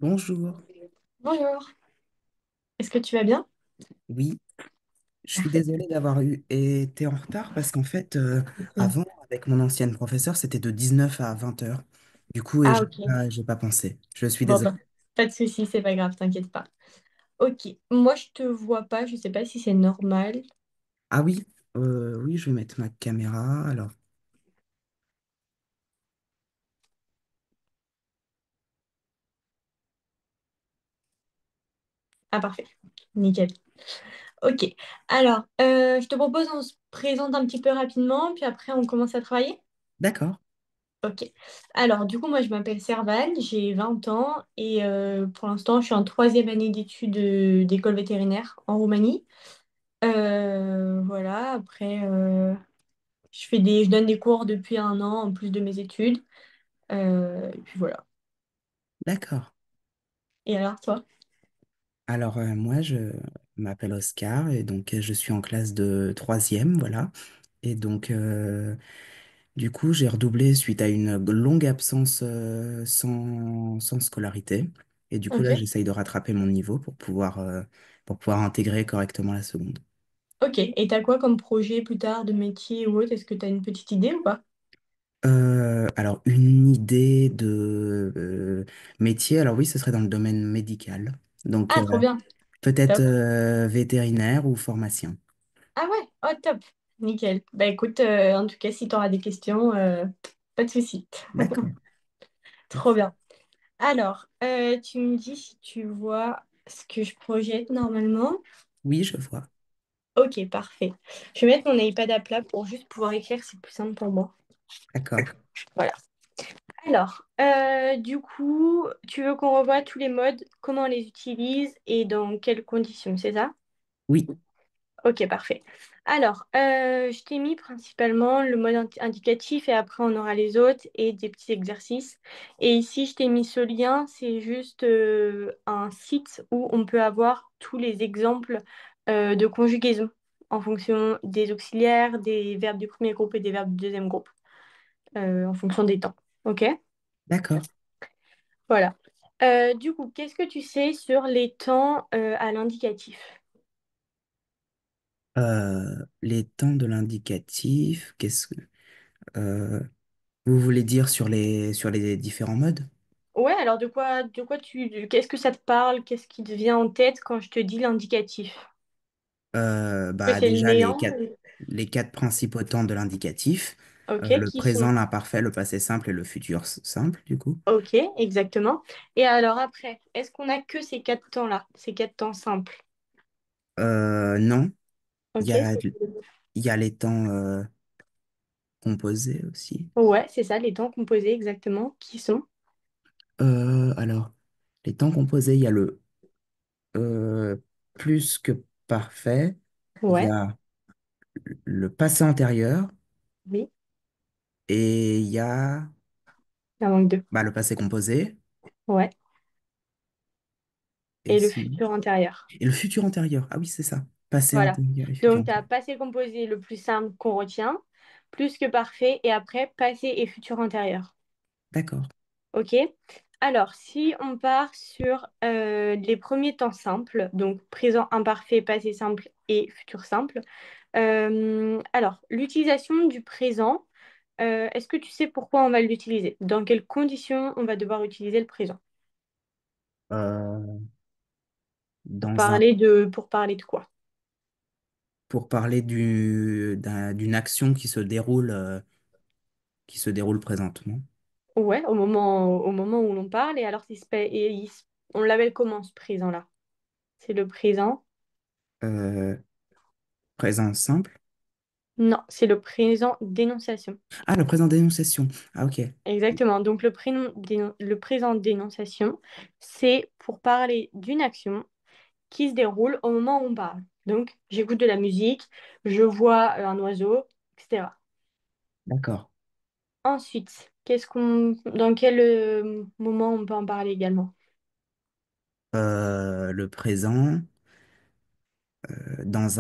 Bonjour. Bonjour, est-ce que tu vas bien? Oui, je suis Parfait. désolé d'avoir été en retard parce qu'en fait, Mm. avant, avec mon ancienne professeure, c'était de 19 à 20 heures. Du coup, Ah, ok. j'ai pas pensé. Je suis Bon, désolé. bah, pas de souci, c'est pas grave, t'inquiète pas. Ok, moi je te vois pas, je sais pas si c'est normal. Ah oui, oui, je vais mettre ma caméra. Alors, Ah, parfait, nickel. Ok, alors je te propose on se présente un petit peu rapidement, puis après on commence à travailler. d'accord, Ok, alors du coup, moi je m'appelle Serval, j'ai 20 ans et pour l'instant je suis en troisième année d'études d'école vétérinaire en Roumanie. Voilà, après. Je donne des cours depuis un an en plus de mes études. Et puis voilà. d'accord. Et alors, toi? Alors, moi, je m'appelle Oscar et donc je suis en classe de troisième, voilà. Et donc, du coup, j'ai redoublé suite à une longue absence sans scolarité. Et du coup, là, Ok. j'essaye de rattraper mon niveau pour pouvoir intégrer correctement la seconde. Ok. Et t'as quoi comme projet plus tard de métier ou autre? Est-ce que t'as une petite idée ou pas? Alors, une idée de métier, alors oui, ce serait dans le domaine médical. Donc, Ah, trop bien. peut-être Top. vétérinaire ou pharmacien. Ah ouais, oh top. Nickel. Bah écoute, en tout cas, si t'auras des questions, pas de souci. D'accord. Trop bien. Alors, tu me dis si tu vois ce que je projette normalement. Oui, je vois. Ok, parfait. Je vais mettre mon iPad à plat pour juste pouvoir écrire, c'est plus simple pour moi. D'accord. Voilà. Alors, du coup, tu veux qu'on revoie tous les modes, comment on les utilise et dans quelles conditions, c'est ça? Oui, Ok, parfait. Alors, je t'ai mis principalement le mode indicatif et après on aura les autres et des petits exercices. Et ici, je t'ai mis ce lien, c'est juste un site où on peut avoir tous les exemples de conjugaison en fonction des auxiliaires, des verbes du premier groupe et des verbes du deuxième groupe, en fonction des temps. Ok? d'accord. Voilà. Du coup, qu'est-ce que tu sais sur les temps à l'indicatif? Les temps de l'indicatif, euh, vous voulez dire sur les différents modes? Ouais, alors qu'est-ce que ça te parle? Qu'est-ce qui te vient en tête quand je te dis l'indicatif? Que Bah, c'est le déjà, néant? les quatre principaux temps de l'indicatif, Ok, le qui sont? présent, l'imparfait, le passé simple et le futur simple, du coup. Ok, exactement. Et alors après, est-ce qu'on a que ces quatre temps-là, ces quatre temps simples? Non, il y Ok, a, il y a les temps composés aussi. ouais, c'est ça, les temps composés exactement, qui sont? Alors, les temps composés, il y a le euh, plus que parfait, il y Ouais, a le passé antérieur oui, et il y a il en manque deux. bah, le passé composé Ouais, et et le sinon. futur antérieur. Et le futur antérieur. Ah oui, c'est ça. Passé Voilà. antérieur et futur Donc, tu as antérieur. passé composé le plus simple qu'on retient, plus que parfait, et après passé et futur antérieur. D'accord. OK? Alors, si on part sur les premiers temps simples, donc présent imparfait, passé simple et futur simple, alors, l'utilisation du présent, est-ce que tu sais pourquoi on va l'utiliser? Dans quelles conditions on va devoir utiliser le présent? Euh, Pour dans un, parler de quoi? pour parler d'une action qui se déroule présentement. Ouais, au moment où l'on parle, et alors on l'appelle comment ce présent-là? C'est le présent? Euh, Présent simple. Non, c'est le présent d'énonciation. Ah, le présent d'énonciation. Ah, ok. Exactement. Donc le présent d'énonciation, c'est pour parler d'une action qui se déroule au moment où on parle. Donc, j'écoute de la musique, je vois un oiseau, etc. D'accord. Ensuite, dans quel moment on peut en parler également? Le présent dans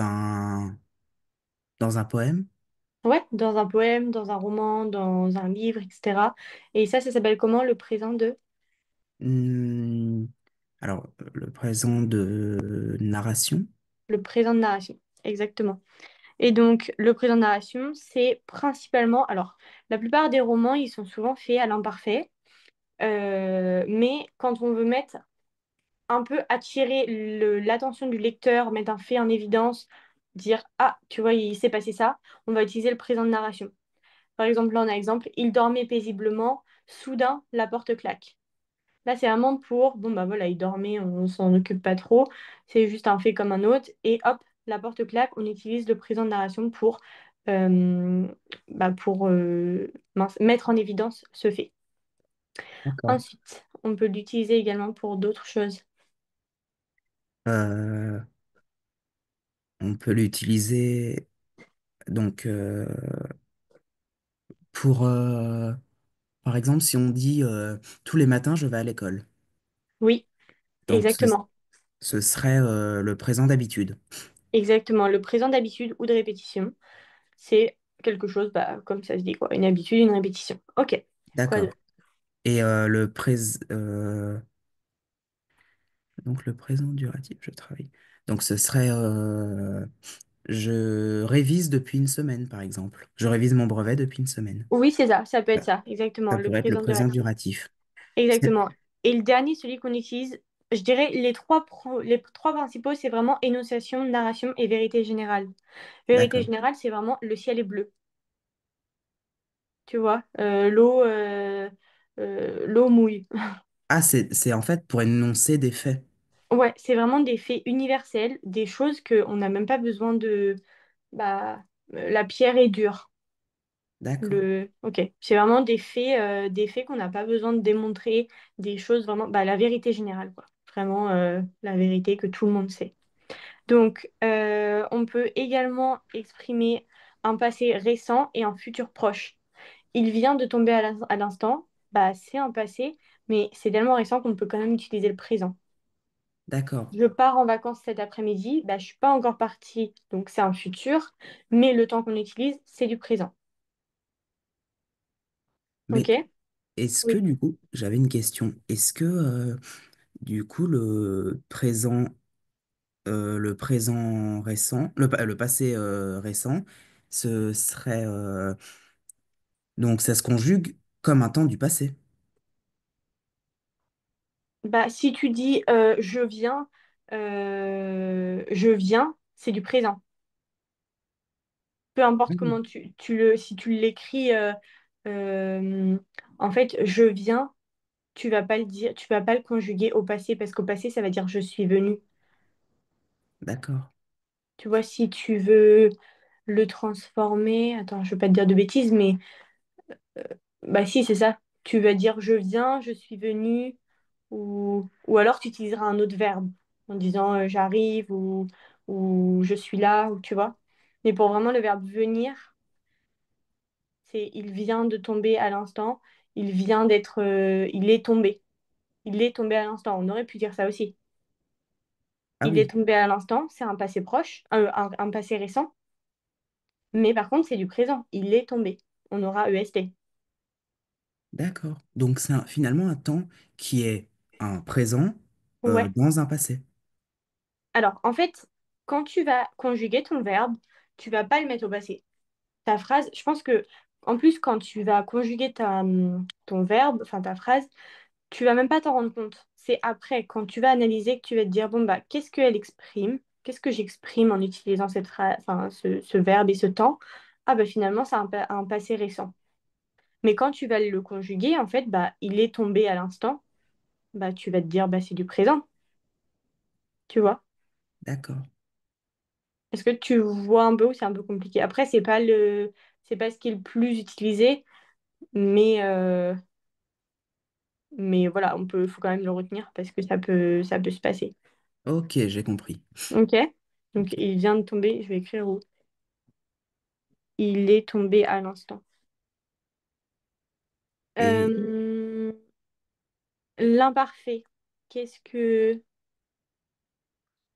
dans un poème. Ouais, dans un poème, dans un roman, dans un livre, etc. Et ça s'appelle comment le présent de? Hmm, alors, le présent de narration. Le présent de narration, exactement. Et donc, le présent de narration, c'est principalement... Alors, la plupart des romans, ils sont souvent faits à l'imparfait. Mais quand on veut mettre un peu attirer l'attention du lecteur, mettre un fait en évidence, dire ah, tu vois, il s'est passé ça, on va utiliser le présent de narration. Par exemple, là, on a exemple, il dormait paisiblement, soudain, la porte claque. Là, c'est vraiment pour, bon, bah voilà, il dormait, on s'en occupe pas trop, c'est juste un fait comme un autre, et hop, la porte claque, on utilise le présent de narration euh, pour mettre en évidence ce fait. D'accord. Ensuite, on peut l'utiliser également pour d'autres choses. Euh, on peut l'utiliser donc pour, par exemple, si on dit tous les matins je vais à l'école. Oui, Donc exactement. ce serait le présent d'habitude. Exactement. Le présent d'habitude ou de répétition, c'est quelque chose, bah, comme ça se dit, quoi. Une habitude, une répétition. Ok. Quoi D'accord. d'autre? Et donc le présent duratif, je travaille. Donc ce serait je révise depuis une semaine, par exemple. Je révise mon brevet depuis une semaine. Oui, c'est ça. Ça peut être Ça, ça. Exactement. ça Le pourrait être le présent présent duratif. duratif. C'est- Exactement. Et le dernier, celui qu'on utilise, je dirais les trois principaux, c'est vraiment énonciation, narration et vérité générale. Vérité D'accord. générale, c'est vraiment le ciel est bleu. Tu vois, l'eau mouille. Ah, c'est en fait pour énoncer des faits. Ouais, c'est vraiment des faits universels, des choses qu'on n'a même pas besoin de... Bah, la pierre est dure. D'accord. Ok, c'est vraiment des faits qu'on n'a pas besoin de démontrer, des choses vraiment... Bah, la vérité générale, quoi. Vraiment la vérité que tout le monde sait. Donc, on peut également exprimer un passé récent et un futur proche. Il vient de tomber à l'instant, bah, c'est un passé, mais c'est tellement récent qu'on peut quand même utiliser le présent. D'accord. Je pars en vacances cet après-midi, bah, je suis pas encore partie, donc c'est un futur, mais le temps qu'on utilise, c'est du présent. Ok? Mais est-ce que Oui. du coup, j'avais une question. Est-ce que du coup le présent récent, le passé récent, ce serait donc ça se conjugue comme un temps du passé. Bah, si tu dis je viens, c'est du présent. Peu importe Mhm. comment si tu l'écris, euh, en fait, je viens, tu vas pas le dire, tu vas pas le conjuguer au passé parce qu'au passé, ça va dire je suis venu. D'accord. Tu vois, si tu veux le transformer, attends, je veux pas te dire de bêtises, mais bah si, c'est ça. Tu vas dire je viens, je suis venu, ou alors tu utiliseras un autre verbe en disant j'arrive ou je suis là, ou tu vois. Mais pour vraiment le verbe venir, c'est il vient de tomber à l'instant, il est tombé. Il est tombé à l'instant. On aurait pu dire ça aussi. Ah Il est oui, tombé à l'instant, c'est un passé proche, un passé récent, mais par contre c'est du présent. Il est tombé. On aura EST. d'accord. Donc c'est finalement un temps qui est un présent Ouais. dans un passé. Alors, en fait, quand tu vas conjuguer ton verbe, tu vas pas le mettre au passé. Ta phrase, je pense que, en plus, quand tu vas conjuguer ton verbe, enfin ta phrase, tu vas même pas t'en rendre compte. C'est après, quand tu vas analyser, que tu vas te dire, bon, bah, qu'est-ce qu'elle exprime? Qu'est-ce que j'exprime en utilisant cette phrase, enfin, ce verbe et ce temps? Ah, bah, finalement, c'est un passé récent. Mais quand tu vas le conjuguer, en fait, bah, il est tombé à l'instant, bah, tu vas te dire, bah, c'est du présent, tu vois? D'accord. Est-ce que tu vois un peu ou c'est un peu compliqué? Après, c'est pas ce qui est le plus utilisé, mais, euh, mais voilà, faut quand même le retenir parce que ça peut se passer. Ok, j'ai compris. Ok? Donc, Ok. il vient de tomber, je vais écrire où? Il est tombé à l'instant. Et Euh, L'imparfait. Qu'est-ce que,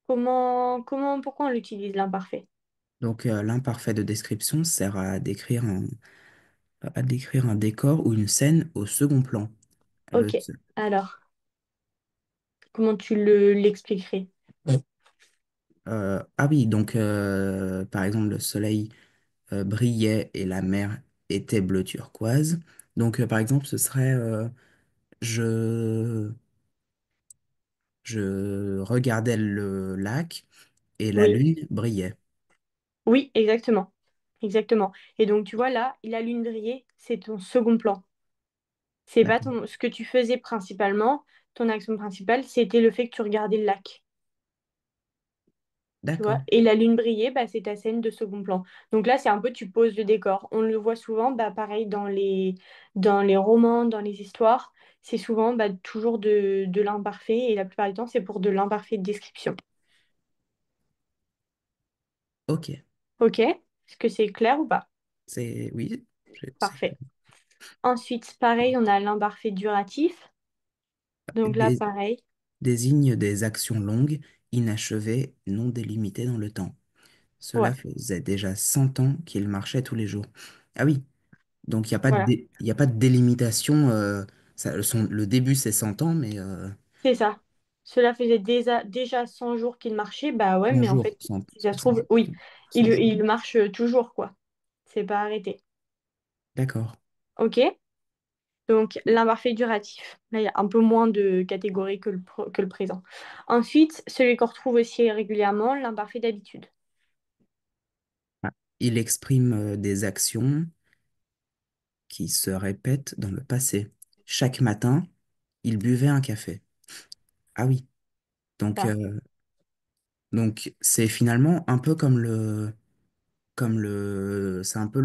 pourquoi on l'utilise, l'imparfait? donc l'imparfait de description sert à décrire un décor ou une scène au second plan. Le, Ok. Alors. comment tu l'expliquerais? Ah oui, donc par exemple, le soleil brillait et la mer était bleu turquoise. Donc par exemple, ce serait je, je regardais le lac et la Oui. lune brillait. Oui, exactement. Exactement. Et donc, tu vois, là, la lune brillée, c'est ton second plan. C'est pas D'accord. ton... Ce que tu faisais principalement, ton action principale, c'était le fait que tu regardais le lac. Tu vois, D'accord. et la lune brillée, bah, c'est ta scène de second plan. Donc là, c'est un peu, tu poses le décor. On le voit souvent, bah, pareil, dans les romans, dans les histoires, c'est souvent bah, toujours de l'imparfait, et la plupart du temps, c'est pour de l'imparfait de description. Ok. Ok? Est-ce que c'est clair ou pas? C'est oui. Parfait. Ensuite, pareil, on a l'imparfait duratif. Donc là, Dé- pareil. désigne des actions longues, inachevées, non délimitées dans le temps. Cela Ouais, faisait déjà 100 ans qu'il marchait tous les jours. Ah oui, donc il n'y a pas voilà. il y a pas de délimitation. Le début, c'est 100 ans, mais C'est ça. Cela faisait déjà 100 jours qu'il marchait. Bah ouais, 100 mais en jours, fait, si ça se trouve, oui, 100 jours. il marche toujours, quoi. C'est pas arrêté. D'accord. Ok? Donc, l'imparfait duratif. Là, il y a un peu moins de catégories que que le présent. Ensuite, celui qu'on retrouve aussi régulièrement, l'imparfait d'habitude. Ah. Il exprime des actions qui se répètent dans le passé. Chaque matin, il buvait un café. Ah oui, donc Ça, c'est finalement un peu c'est un peu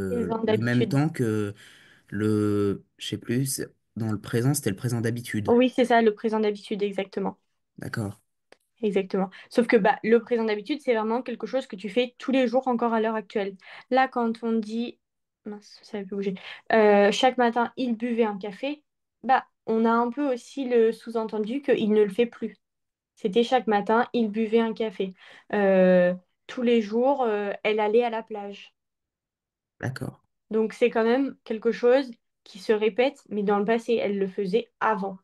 présent le même d'habitude. temps que je sais plus, dans le présent, c'était le présent d'habitude. Oui, c'est ça, le présent d'habitude, exactement. D'accord, Exactement. Sauf que bah, le présent d'habitude, c'est vraiment quelque chose que tu fais tous les jours encore à l'heure actuelle. Là, quand on dit, mince, ça avait bougé, chaque matin, il buvait un café, bah, on a un peu aussi le sous-entendu qu'il ne le fait plus. C'était chaque matin, il buvait un café. Euh, Tous les jours, elle allait à la plage. d'accord, Donc, c'est quand même quelque chose qui se répète, mais dans le passé, elle le faisait avant.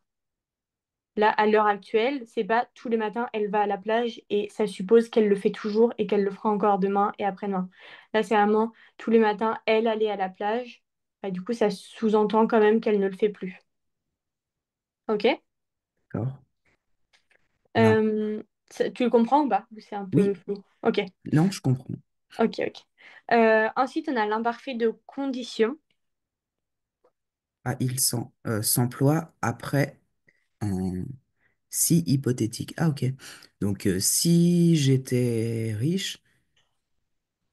Là, à l'heure actuelle, c'est pas tous les matins, elle va à la plage et ça suppose qu'elle le fait toujours et qu'elle le fera encore demain et après-demain. Là, c'est vraiment tous les matins, elle allait à la plage. Bah, du coup, ça sous-entend quand même qu'elle ne le fait plus. Ok? d'accord. Là, Euh, Tu le comprends ou pas? Ou c'est un peu oui, flou? Ok, non, je comprends. ok, ok. Ensuite, on a l'imparfait de condition. Ah, s'emploie après en si hypothétique. Ah, ok. Donc, si j'étais riche,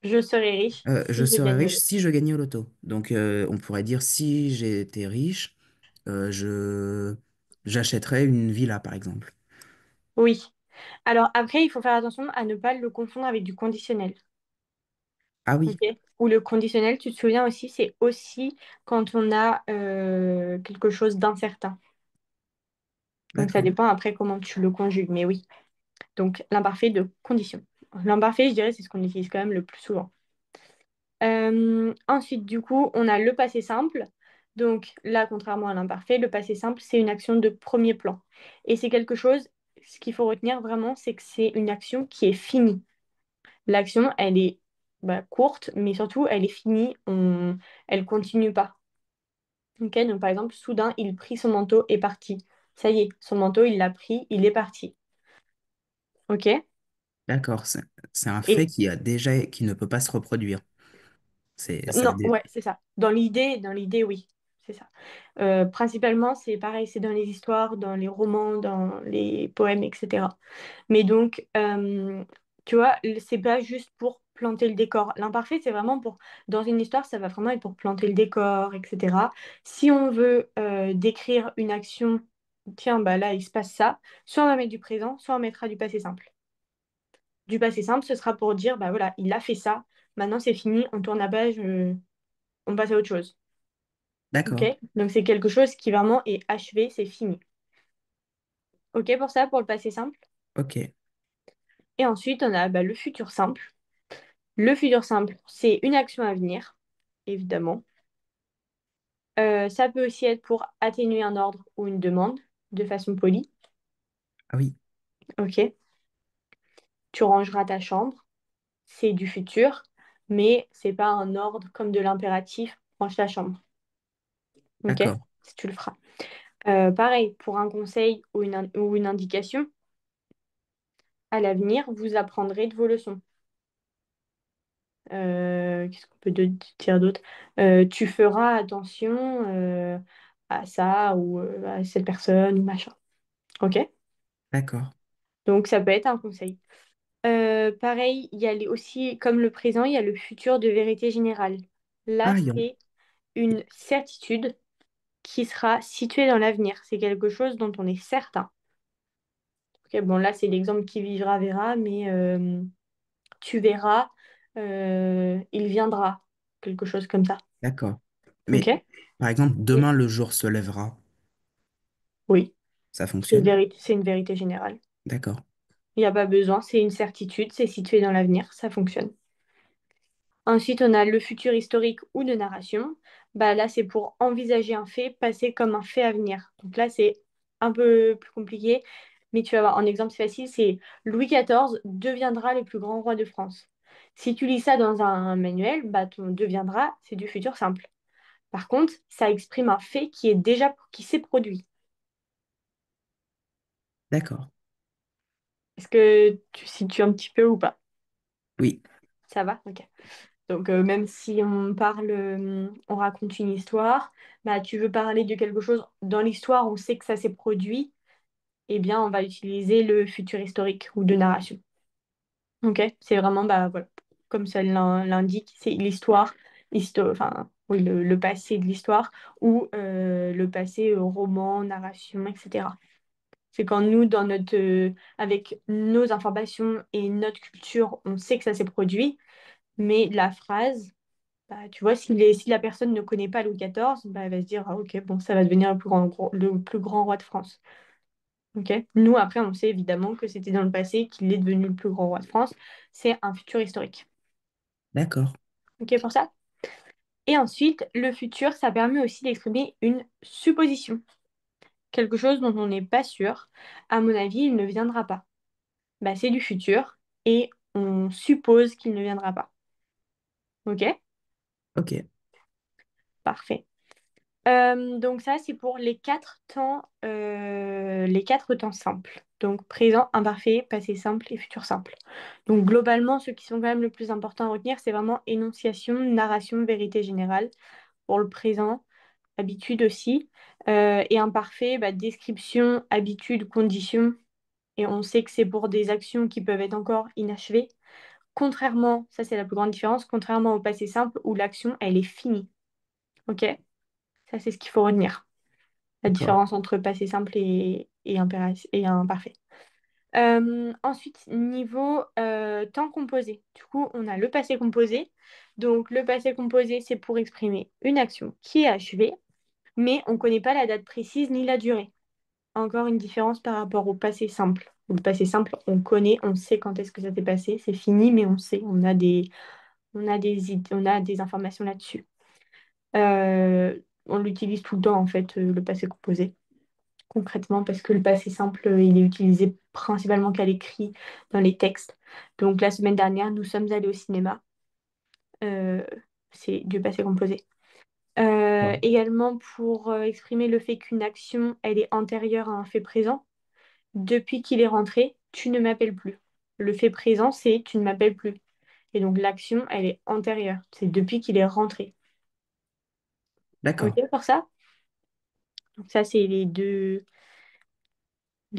Je serai riche je si je serais gagne au riche loto. si je gagnais au loto. Donc, on pourrait dire si j'étais riche, j'achèterais une villa, par exemple. Oui. Alors après, il faut faire attention à ne pas le confondre avec du conditionnel. Ah oui, Ok. Ou le conditionnel, tu te souviens aussi, c'est aussi quand on a quelque chose d'incertain. Donc ça d'accord, dépend après comment tu le conjugues, mais oui. Donc l'imparfait de condition. L'imparfait, je dirais, c'est ce qu'on utilise quand même le plus souvent. Ensuite, du coup, on a le passé simple. Donc là, contrairement à l'imparfait, le passé simple, c'est une action de premier plan. Et c'est quelque chose, ce qu'il faut retenir vraiment, c'est que c'est une action qui est finie. L'action, elle est bah, courte, mais surtout, elle est finie. Elle continue pas. Ok, donc par exemple, soudain, il prit son manteau et partit. Ça y est, son manteau, il l'a pris, il est parti. Ok? d'accord. C'est un fait Et qui ne peut pas se reproduire. non, ouais, c'est ça. Dans l'idée, oui, c'est ça. Principalement, c'est pareil, c'est dans les histoires, dans les romans, dans les poèmes, etc. Mais donc, tu vois, c'est pas juste pour planter le décor. L'imparfait, c'est vraiment pour, dans une histoire, ça va vraiment être pour planter le décor, etc. Si on veut décrire une action, tiens, bah là, il se passe ça, soit on va mettre du présent, soit on mettra du passé simple. Du passé simple, ce sera pour dire, bah voilà, il a fait ça, maintenant c'est fini, on tourne la page, on passe à autre chose. Ok? D'accord, Donc c'est quelque chose qui vraiment est achevé, c'est fini. Ok pour ça, pour le passé simple? ok. Et ensuite, on a bah, le futur simple. Le futur simple, c'est une action à venir, évidemment. Ça peut aussi être pour atténuer un ordre ou une demande de façon polie. Ah oui, Ok? Tu rangeras ta chambre, c'est du futur, mais c'est pas un ordre comme de l'impératif, range ta chambre. Ok? d'accord, Si tu le feras. Pareil, pour un conseil ou une indication, à l'avenir, vous apprendrez de vos leçons. Qu'est-ce qu'on peut dire d'autre? Tu feras attention à ça ou à cette personne ou machin. Ok? d'accord. Donc ça peut être un conseil. Pareil, il y a aussi, comme le présent, il y a le futur de vérité générale. Là, Ah, c'est une certitude qui sera située dans l'avenir. C'est quelque chose dont on est certain. Ok, bon, là, c'est l'exemple qui vivra verra, mais tu verras, il viendra. Quelque chose comme ça. d'accord. Mais Ok? par exemple, Oui. demain le jour se lèvera. Oui. Ça fonctionne? C'est une vérité générale. D'accord, Il n'y a pas besoin, c'est une certitude, c'est situé dans l'avenir, ça fonctionne. Ensuite, on a le futur historique ou de narration. Bah, là, c'est pour envisager un fait passé comme un fait à venir. Donc là, c'est un peu plus compliqué, mais tu vas voir, un exemple facile, c'est Louis XIV deviendra le plus grand roi de France. Si tu lis ça dans un manuel, bah, ton deviendra, c'est du futur simple. Par contre, ça exprime un fait qui s'est produit. d'accord. Est-ce que tu situes un petit peu ou pas? Oui, Ça va? Ok. Donc, même si on raconte une histoire, bah, tu veux parler de quelque chose dans l'histoire, on sait que ça s'est produit, eh bien, on va utiliser le futur historique ou de narration. Ok? C'est vraiment, bah, voilà, comme ça l'indique, c'est l'histoire, enfin, oui, le passé de l'histoire ou le passé roman, narration, etc. C'est quand nous, avec nos informations et notre culture, on sait que ça s'est produit, mais la phrase. Bah, tu vois, si la personne ne connaît pas Louis XIV, bah, elle va se dire, ah, ok, bon, ça va devenir le plus grand roi de France. Ok. Nous, après, on sait évidemment que c'était dans le passé qu'il est devenu le plus grand roi de France. C'est un futur historique. d'accord, Ok pour ça? Et ensuite, le futur, ça permet aussi d'exprimer une supposition. Quelque chose dont on n'est pas sûr. À mon avis, il ne viendra pas. Bah, c'est du futur et on suppose qu'il ne viendra pas. Ok? ok, Parfait. Donc ça, c'est pour les quatre temps simples. Donc présent, imparfait, passé simple et futur simple. Donc globalement, ceux qui sont quand même le plus important à retenir, c'est vraiment énonciation, narration, vérité générale. Pour le présent, habitude aussi. Et imparfait, bah, description, habitude, condition. Et on sait que c'est pour des actions qui peuvent être encore inachevées. Contrairement, ça c'est la plus grande différence, contrairement au passé simple où l'action, elle est finie. Ok? Ça, c'est ce qu'il faut retenir. La d'accord, différence entre passé simple et imparfait. Ensuite, niveau temps composé. Du coup, on a le passé composé. Donc, le passé composé, c'est pour exprimer une action qui est achevée, mais on ne connaît pas la date précise ni la durée. Encore une différence par rapport au passé simple. Le passé simple, on connaît, on sait quand est-ce que ça s'est passé, c'est fini, mais on sait, on a des informations là-dessus. On l'utilise tout le temps, en fait, le passé composé concrètement, parce que le passé simple, il est utilisé principalement qu'à l'écrit dans les textes. Donc la semaine dernière, nous sommes allés au cinéma. Euh, c'est du passé composé. d'accord, Également pour exprimer le fait qu'une action, elle est antérieure à un fait présent. Depuis qu'il est rentré, tu ne m'appelles plus. Le fait présent, c'est tu ne m'appelles plus. Et donc l'action, elle est antérieure. C'est depuis qu'il est rentré. Ok d'accord, pour ça? Donc ça, c'est les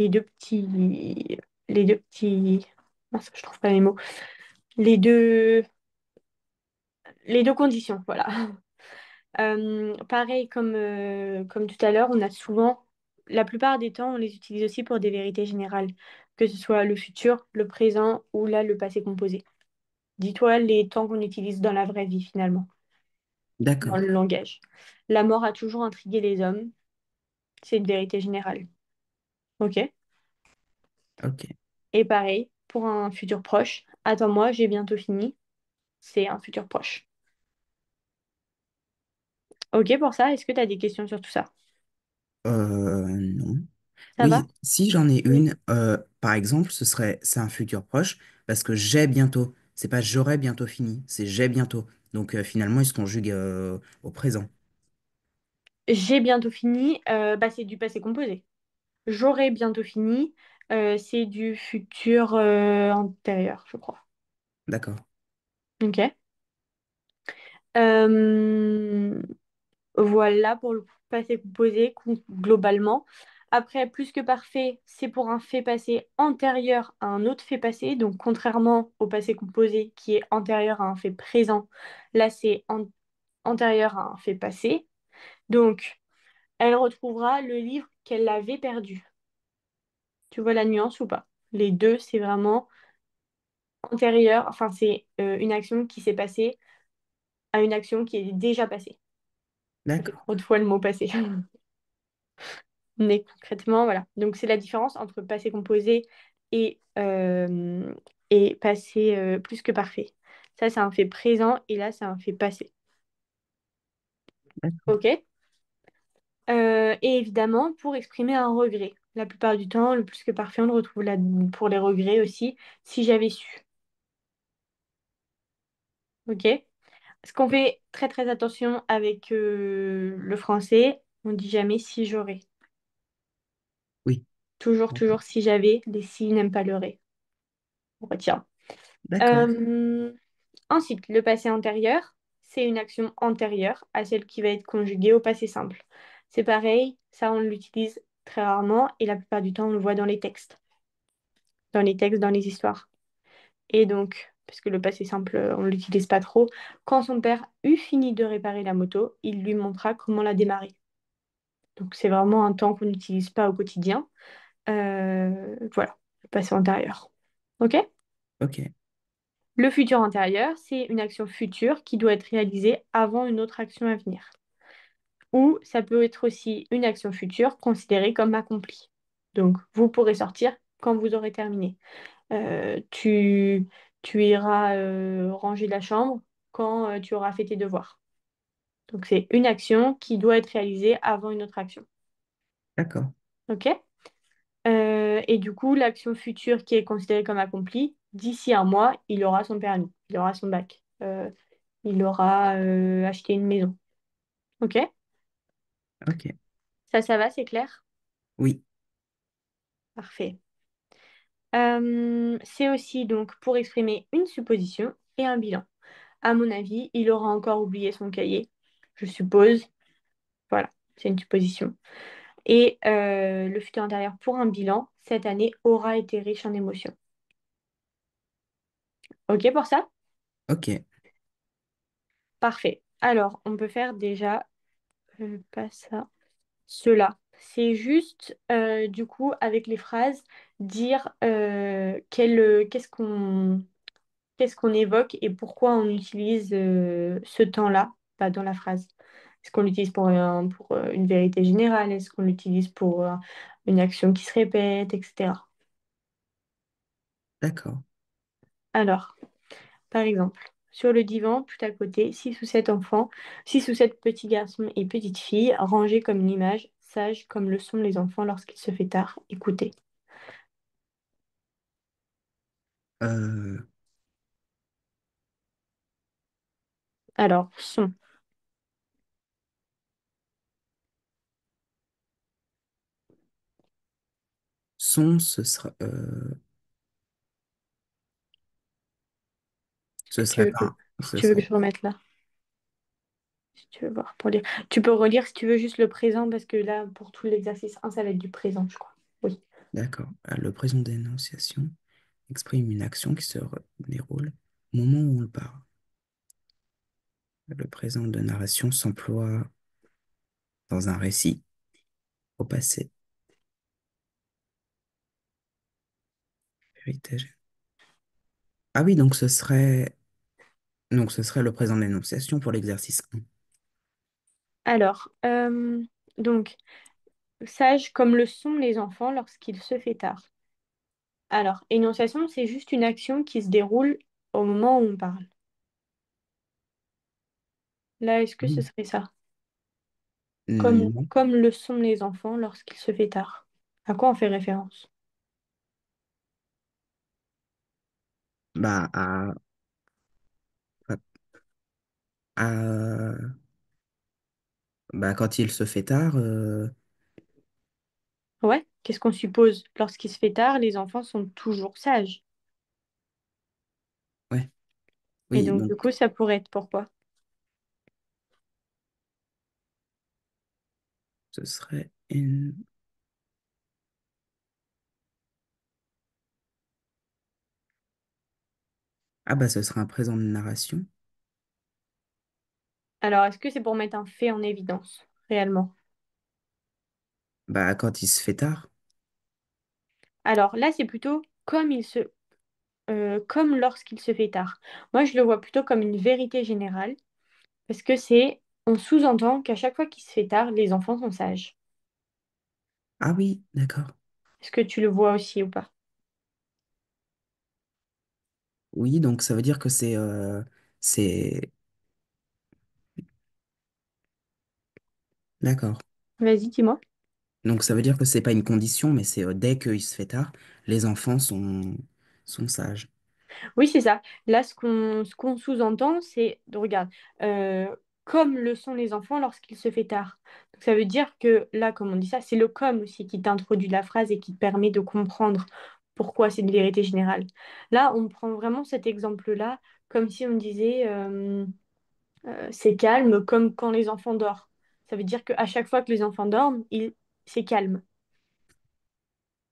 deux petits, les deux petits, mince, je trouve pas mes mots. Les deux, les deux conditions, voilà. Pareil, comme tout à l'heure, on a souvent, la plupart des temps, on les utilise aussi pour des vérités générales, que ce soit le futur, le présent ou là, le passé composé. Dis-toi les temps qu'on utilise dans la vraie vie, finalement, dans d'accord, le langage. La mort a toujours intrigué les hommes, c'est une vérité générale. Ok? ok, Et pareil, pour un futur proche, attends-moi, j'ai bientôt fini, c'est un futur proche. Ok pour ça, est-ce que tu as des questions sur tout ça? non. Ça va? Oui, si j'en ai Oui. une, par exemple, c'est un futur proche parce que j'ai bientôt. C'est pas j'aurai bientôt fini, c'est j'ai bientôt. Donc finalement, il se conjugue au présent. J'ai bientôt fini, bah, c'est du passé composé. J'aurai bientôt fini, c'est du futur antérieur, je crois. D'accord, Ok. Euh, voilà pour le passé composé globalement. Après, plus que parfait, c'est pour un fait passé antérieur à un autre fait passé. Donc, contrairement au passé composé qui est antérieur à un fait présent, là, c'est antérieur à un fait passé. Donc, elle retrouvera le livre qu'elle avait perdu. Tu vois la nuance ou pas? Les deux, c'est vraiment antérieur, enfin, c'est une action qui s'est passée à une action qui est déjà passée. Ça fait d'accord, trop de fois le mot passé. Mais concrètement, voilà. Donc, c'est la différence entre passé composé et, euh, et passé plus que parfait. Ça, c'est un fait présent et là, c'est un fait passé. d'accord, OK? Et évidemment, pour exprimer un regret. La plupart du temps, le plus que parfait, on le retrouve là pour les regrets aussi, si j'avais su. OK? Parce qu'on fait très très attention avec le français, on dit jamais si j'aurais. oui, Toujours, d'accord, toujours si j'avais, les si n'aiment pas le ré. On retient. d'accord, Euh, Ensuite, le passé antérieur, c'est une action antérieure à celle qui va être conjuguée au passé simple. C'est pareil, ça on l'utilise très rarement et la plupart du temps on le voit dans les textes, dans les histoires. Et donc, parce que le passé simple, on ne l'utilise pas trop, quand son père eut fini de réparer la moto, il lui montra comment la démarrer. Donc c'est vraiment un temps qu'on n'utilise pas au quotidien. Voilà, le passé antérieur. OK? ok, Le futur antérieur, c'est une action future qui doit être réalisée avant une autre action à venir. Ou ça peut être aussi une action future considérée comme accomplie. Donc, vous pourrez sortir quand vous aurez terminé. Euh, tu, tu iras ranger la chambre quand tu auras fait tes devoirs. Donc, c'est une action qui doit être réalisée avant une autre action. d'accord, OK? Et du coup, l'action future qui est considérée comme accomplie, d'ici un mois, il aura son permis, il aura son bac, il aura acheté une maison. OK? ok, Ça va, c'est clair? oui, Parfait. C'est aussi donc pour exprimer une supposition et un bilan. À mon avis, il aura encore oublié son cahier, je suppose. Voilà, c'est une supposition. Et le futur antérieur pour un bilan, cette année aura été riche en émotions. OK pour ça? ok, Parfait. Alors, on peut faire déjà pas ça, cela. C'est juste, du coup, avec les phrases, dire qu'est-ce qu'on évoque et pourquoi on utilise ce temps-là pas dans la phrase. Est-ce qu'on l'utilise pour une vérité générale? Est-ce qu'on l'utilise pour une action qui se répète, etc. d'accord, Alors, par exemple, sur le divan, tout à côté, 6 ou 7 enfants, 6 ou 7 petits garçons et petites filles, rangés comme une image, sages comme le sont les enfants lorsqu'il se fait tard. Écoutez. euh, Alors, sont. son, ce Tu serait veux pas, si ce tu veux que serait, je remette là, si tu veux voir pour lire. Tu peux relire si tu veux juste le présent, parce que là, pour tout l'exercice 1, ça va être du présent, je crois. Oui. d'accord, le présent d'énonciation exprime une action qui se déroule au moment où on le parle. Le présent de narration s'emploie dans un récit au passé. Héritage. Ah oui, donc ce serait le présent d'énonciation pour l'exercice 1. Alors, donc, sages comme le sont les enfants lorsqu'il se fait tard. Alors, énonciation, c'est juste une action qui se déroule au moment où on parle. Là, est-ce que ce Oui. serait ça? Comme, Non, comme le sont les enfants lorsqu'il se fait tard. À quoi on fait référence? Bah, à- bah, quand il se fait tard, Ouais, qu'est-ce qu'on suppose? Lorsqu'il se fait tard, les enfants sont toujours sages. ouais, Et oui, donc, donc du coup, ça pourrait être pourquoi? ce serait une... Ah bah, ce serait un présent de narration. Alors, est-ce que c'est pour mettre un fait en évidence, réellement? Bah, quand il se fait tard. Alors là, c'est plutôt comme lorsqu'il se fait tard. Moi, je le vois plutôt comme une vérité générale, parce que on sous-entend qu'à chaque fois qu'il se fait tard, les enfants sont sages. Ah oui, d'accord. Est-ce que tu le vois aussi ou pas? Oui, donc ça veut dire que c'est... D'accord. Vas-y, dis-moi. Donc ça veut dire que c'est pas une condition, mais c'est dès qu'il se fait tard, les enfants sont sages. Oui, c'est ça. Là, ce qu'on sous-entend, regarde, euh, comme le sont les enfants lorsqu'il se fait tard. Donc, ça veut dire que là, comme on dit ça, c'est le comme aussi qui t'introduit la phrase et qui te permet de comprendre pourquoi c'est une vérité générale. Là, on prend vraiment cet exemple-là comme si on disait c'est calme comme quand les enfants dorment. Ça veut dire qu'à chaque fois que les enfants dorment, c'est calme.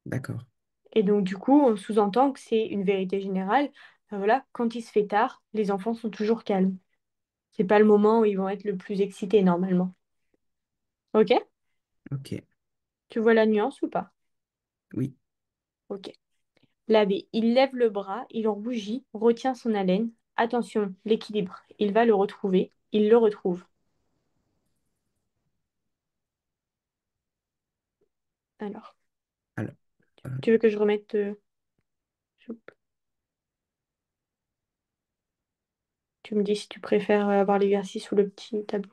D'accord. Et donc, du coup, on sous-entend que c'est une vérité générale. Voilà, quand il se fait tard, les enfants sont toujours calmes. C'est pas le moment où ils vont être le plus excités normalement. Ok? Ok. Tu vois la nuance ou pas? Oui. Ok. La B. Il lève le bras, il rougit, retient son haleine. Attention, l'équilibre. Il va le retrouver. Il le retrouve. Alors, Alors, euh, tu veux que je remette tu me dis si tu préfères avoir l'exercice ou le petit tableau.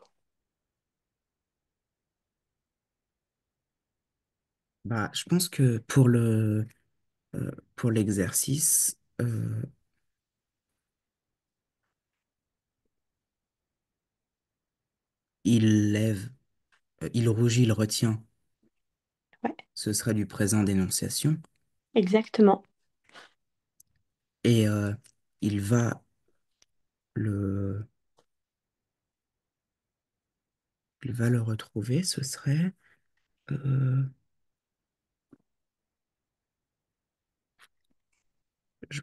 bah, je pense que pour l'exercice, il lève, il rougit, il retient. Ouais, Ce serait du présent d'énonciation. exactement. Et il va le, il va le retrouver. Ce serait, euh, je-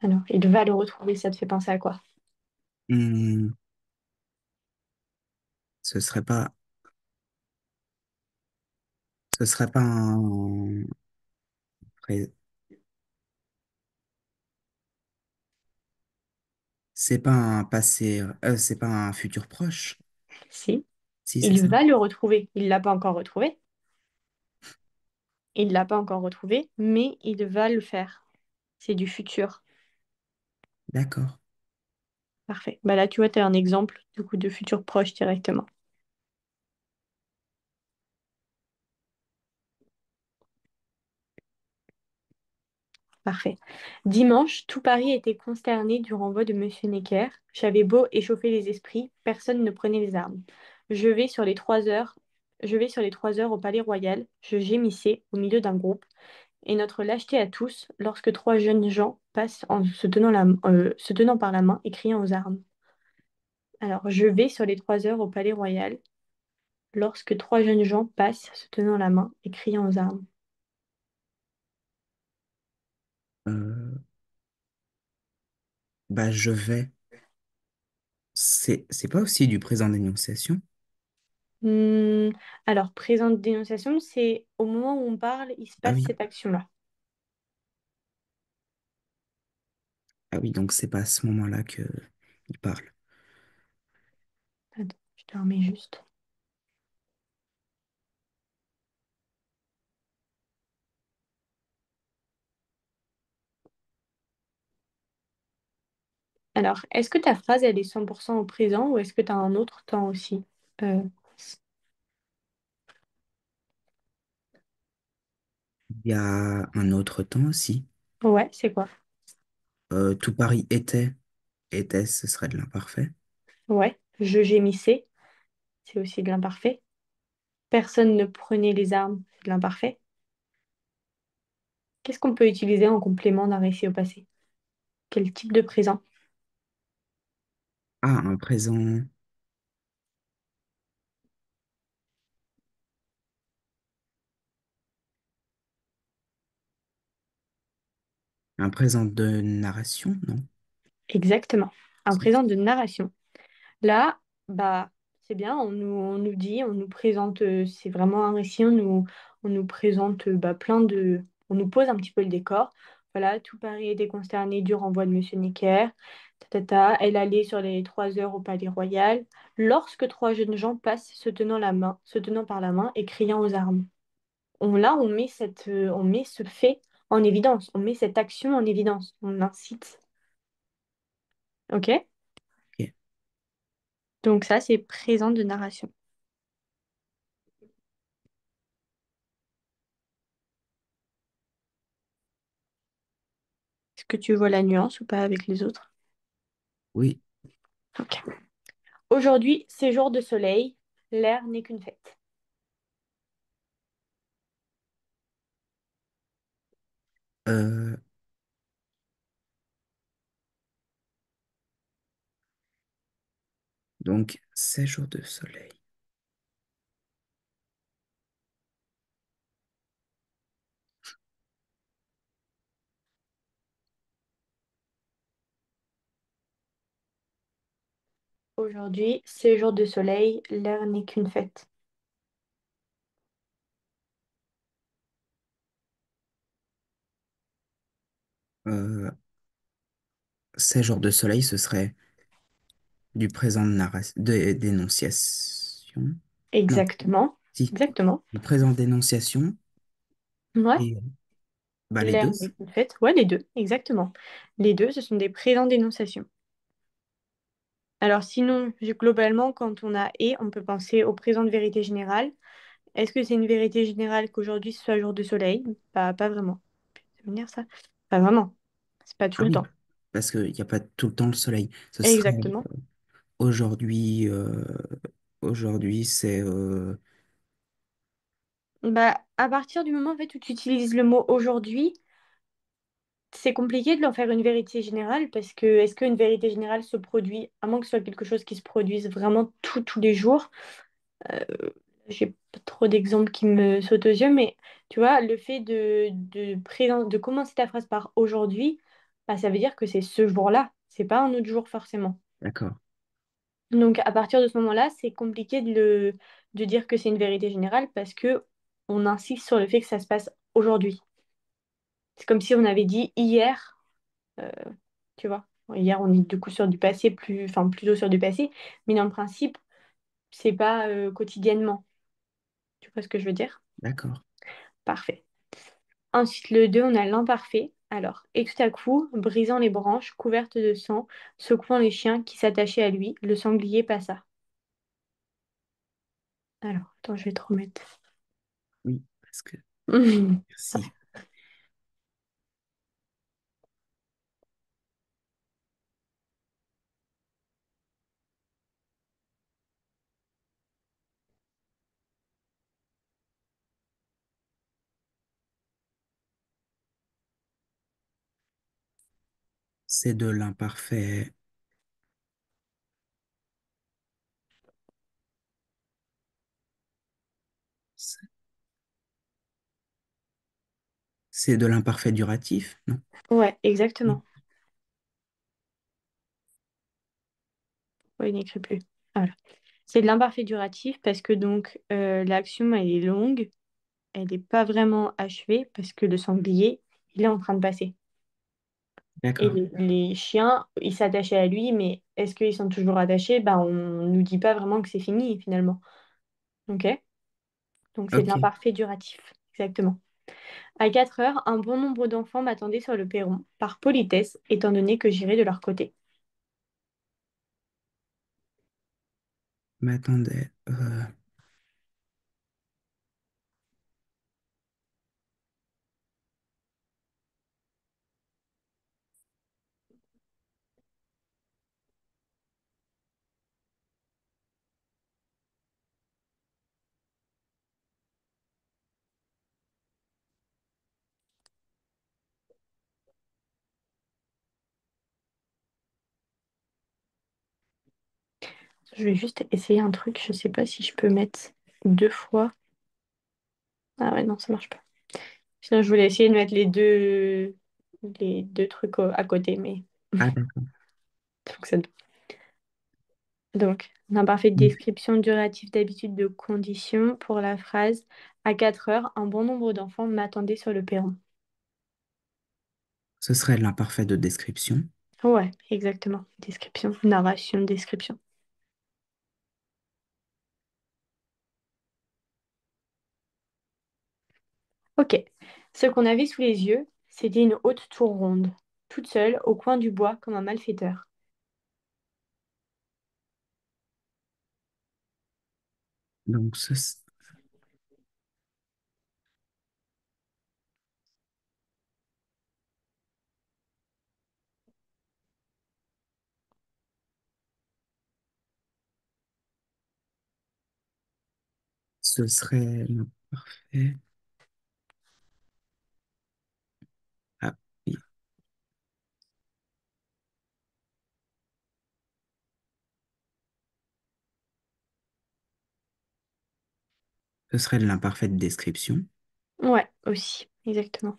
Alors, il va le retrouver, ça te fait penser à quoi? hmm, ce serait pas, ce serait pas un, pré- c'est pas un passé, c'est pas un futur proche. Si, Si, c'est il ça. va le retrouver. Il l'a pas encore retrouvé. Il l'a pas encore retrouvé, mais il va le faire. C'est du futur. D'accord. Parfait. Bah là, tu vois, tu as un exemple du coup de futur proche directement. Parfait. Dimanche, tout Paris était consterné du renvoi de Monsieur Necker. J'avais beau échauffer les esprits, personne ne prenait les armes. Je vais sur les 3 heures. Je vais sur les 3 heures au Palais Royal. Je gémissais au milieu d'un groupe. Et notre lâcheté à tous lorsque trois jeunes gens passent en se tenant par la main et criant aux armes. Alors, je vais sur les 3 heures au Palais Royal lorsque trois jeunes gens passent se tenant la main et criant aux armes. Euh, bah, je vais. C'est pas aussi du présent d'énonciation? Hmm, alors, présente dénonciation, c'est au moment où on parle, il se Ah passe oui. cette action-là. Ah oui, donc c'est pas à ce moment-là que il parle. Attends, Je te remets juste. Alors, est-ce que ta phrase, elle est 100% au présent ou est-ce que tu as un autre temps aussi? Euh, Il y a un autre temps aussi. ouais, c'est quoi? Tout Paris était. Était, ce serait de l'imparfait. Ouais, je gémissais, c'est aussi de l'imparfait. Personne ne prenait les armes, c'est de l'imparfait. Qu'est-ce qu'on peut utiliser en complément d'un récit au passé? Quel type de présent? Ah, un présent. Un présent de narration, non? Exactement. Un C'est- présent de narration. Là, bah, c'est bien, on nous dit, on nous présente, c'est vraiment un récit, on nous présente bah, plein de. On nous pose un petit peu le décor. Voilà, tout Paris était consterné du renvoi de Monsieur Necker. Elle allait sur les 3 heures au Palais Royal, lorsque trois jeunes gens passent se tenant la main, se tenant par la main et criant aux armes. Là, on met ce fait en évidence, on met cette action en évidence, on incite. OK? Ok. Donc ça, c'est présent de narration. Est-ce que tu vois la nuance ou pas avec les autres? Oui. Ok. Aujourd'hui, c'est jour de soleil, l'air n'est qu'une fête. Euh, donc, 16 jours de soleil. Aujourd'hui, c'est jour de soleil, l'air n'est qu'une fête. 16 jours de soleil, ce serait du présent de d'énonciation. Non, Exactement. si. Exactement. Du présent d'énonciation Ouais. et bah, les L'air deux. n'est qu'une fête. Ouais, les deux. Exactement. Les deux, ce sont des présents d'énonciation. Alors sinon, globalement, quand on a et, on peut penser au présent de vérité générale. Est-ce que c'est une vérité générale qu'aujourd'hui ce soit jour de soleil? Pas vraiment. Ça veut dire ça? Pas vraiment. C'est pas tout Ah le oui, temps. parce qu'il n'y a pas tout le temps le soleil. Ce serait Exactement. aujourd'hui, aujourd'hui, c'est Bah, à partir du moment en fait, où tu utilises le mot aujourd'hui, c'est compliqué de leur faire une vérité générale parce que est-ce qu'une vérité générale se produit, à moins que ce soit quelque chose qui se produise vraiment tous les jours? euh, j'ai pas trop d'exemples qui me sautent aux yeux, mais tu vois, le fait de commencer ta phrase par aujourd'hui, bah, ça veut dire que c'est ce jour-là, c'est pas un autre jour forcément. d'accord, Donc à partir de ce moment-là, c'est compliqué de dire que c'est une vérité générale parce que on insiste sur le fait que ça se passe aujourd'hui. C'est comme si on avait dit hier, euh, tu vois. Bon, hier, on est du coup sur du passé, enfin plutôt sur du passé, mais dans le principe, c'est pas quotidiennement. Tu vois ce que je veux dire? d'accord. Parfait. Ensuite, le 2, on a l'imparfait. Alors, et tout à coup, brisant les branches, couvertes de sang, secouant les chiens qui s'attachaient à lui, le sanglier passa. Alors, attends, je vais te remettre. Oui, parce que merci. C'est de l'imparfait. C'est c'est de l'imparfait duratif, non? Ouais, Oui. exactement. Ouais, il n'écrit plus. Voilà. C'est de l'imparfait duratif parce que donc l'action, elle est longue, elle n'est pas vraiment achevée parce que le sanglier, il est en train de passer. Et D'accord. les chiens, ils s'attachaient à lui, mais est-ce qu'ils sont toujours attachés? Bah, on nous dit pas vraiment que c'est fini finalement. Ok? Donc c'est de Ok. l'imparfait duratif. Exactement. À 4 heures, un bon nombre d'enfants m'attendaient sur le perron, par politesse, étant donné que j'irais de leur côté. Mais attendez. Je vais juste essayer un truc, je sais pas si je peux mettre 2 fois. Ah ouais, non, ça marche pas. Sinon, je voulais essayer de mettre les deux trucs à côté, mais Ah, d'accord. ça fonctionne pas. Donc, l'imparfaite description durative d'habitude de condition pour la phrase à 4 heures, un bon nombre d'enfants m'attendaient sur le perron. Ce serait l'imparfait de description. Ouais, exactement. Description, narration, description. Ok. Ce qu'on avait sous les yeux, c'était une haute tour ronde, toute seule, au coin du bois, comme un malfaiteur. Donc, ce serait l'imparfait. Ah, oui. Ce serait l'imparfaite description. Ouais, aussi, exactement.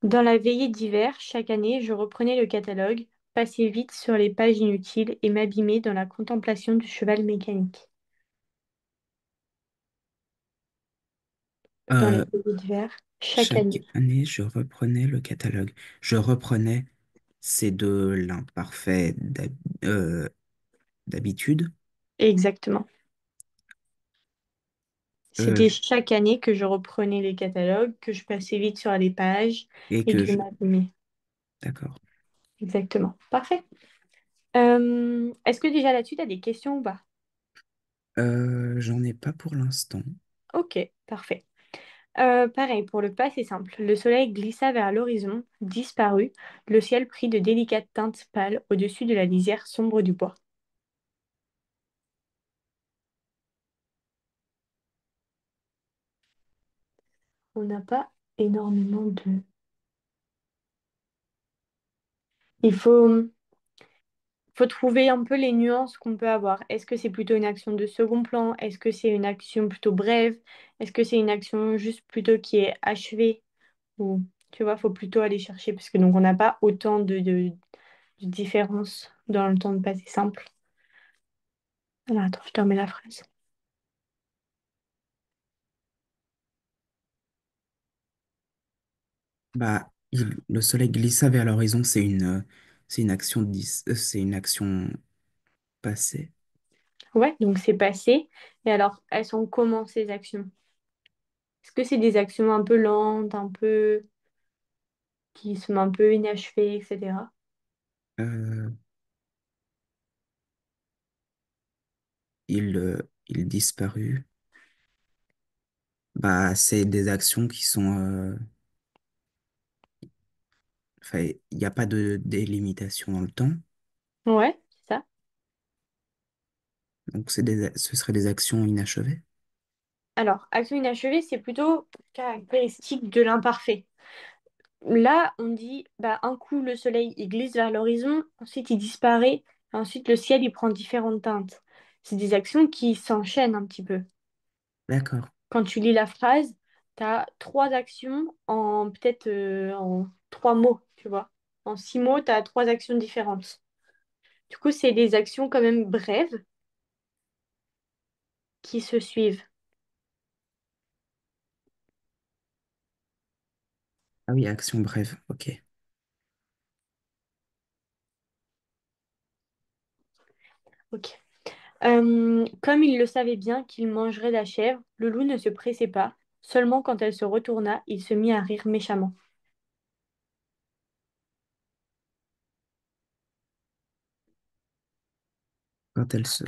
Dans la veillée d'hiver, chaque année, je reprenais le catalogue, passais vite sur les pages inutiles et m'abîmais dans la contemplation du cheval mécanique. Dans les Euh, veillées d'hiver, chaque Chaque année. année, je reprenais le catalogue. Je reprenais, c'est de l'imparfait d'habitude. Exactement. Euh, C'était chaque année que je reprenais les catalogues, que je passais vite sur les pages et et que que je je... m'abîmais. D'accord. Exactement. Parfait. Est-ce que déjà là-dessus, tu as des questions ou pas? J'en ai pas pour l'instant. Ok, parfait. Pareil, pour le pas, c'est simple. Le soleil glissa vers l'horizon, disparut, le ciel prit de délicates teintes pâles au-dessus de la lisière sombre du bois. On n'a pas énormément de... Il faut trouver un peu les nuances qu'on peut avoir. Est-ce que c'est plutôt une action de second plan? Est-ce que c'est une action plutôt brève? Est-ce que c'est une action juste plutôt qui est achevée? Ou, tu vois, faut plutôt aller chercher parce que donc on n'a pas autant de différence dans le temps de passé simple. Alors attends, je te remets la phrase. Bah, le soleil glissa vers l'horizon, c'est une action c'est une action passée. Ouais, donc c'est passé. Et alors, elles sont comment ces actions? Est-ce que c'est des actions un peu lentes, un peu qui sont un peu inachevées, etc. Euh, il disparut. Bah, c'est des actions qui sont, enfin, il n'y a pas de délimitation dans le temps. Ouais, c'est ça. Donc, ce seraient des actions inachevées. Alors, action inachevée, c'est plutôt caractéristique de l'imparfait. Là, on dit, bah, un coup, le soleil, il glisse vers l'horizon, ensuite, il disparaît, ensuite, le ciel, il prend différentes teintes. C'est des actions qui s'enchaînent un petit peu. D'accord. Quand tu lis la phrase, tu as 3 actions en peut-être en 3 mots, tu vois. En 6 mots, tu as 3 actions différentes. Du coup, c'est des actions quand même brèves, qui se suivent. Ah oui, action brève, ok. Ok. Comme il le savait bien qu'il mangerait la chèvre, le loup ne se pressait pas. Seulement quand elle se retourna, il se mit à rire méchamment. Quand elle se...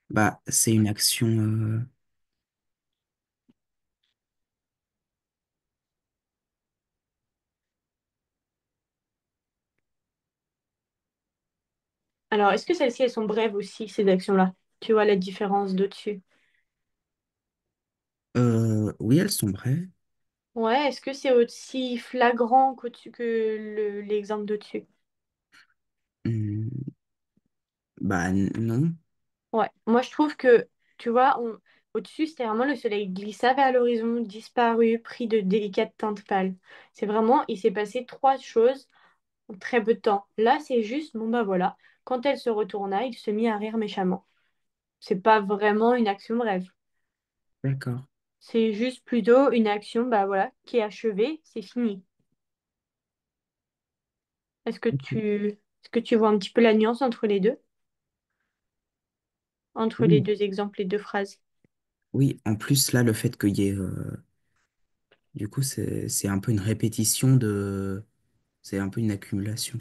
Bah, c'est une action... Alors, est-ce que celles-ci, elles sont brèves aussi, ces actions-là? Tu vois la différence d'au-dessus? Oui, elles sont brèves. Ouais, est-ce que c'est aussi flagrant qu'au-dessus que l'exemple d'au-dessus? Hmm, bah, non. Ouais, moi je trouve que, tu vois, au-dessus, c'était vraiment le soleil glissa vers l'horizon, disparu, pris de délicates teintes pâles. C'est vraiment, il s'est passé trois choses en très peu de temps. Là, c'est juste, bon bah voilà, quand elle se retourna, il se mit à rire méchamment. C'est pas vraiment une action brève. D'accord. C'est juste plutôt une action, bah voilà, qui est achevée, c'est fini. Ok. Est-ce que tu vois un petit peu la nuance entre les deux? Entre les Oui. deux exemples, les deux phrases? Oui, en plus, là, le fait qu'il y ait... du coup, c'est un peu une répétition de... C'est un peu une accumulation.